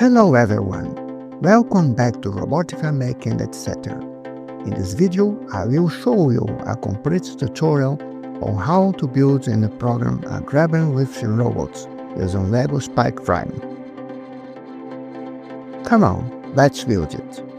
Hello everyone, welcome back to Robotica Making Etc. In this video, I will show you a complete tutorial on how to build and program a grabbing lifting robot using LEGO Spike Frame. Come on, let's build it.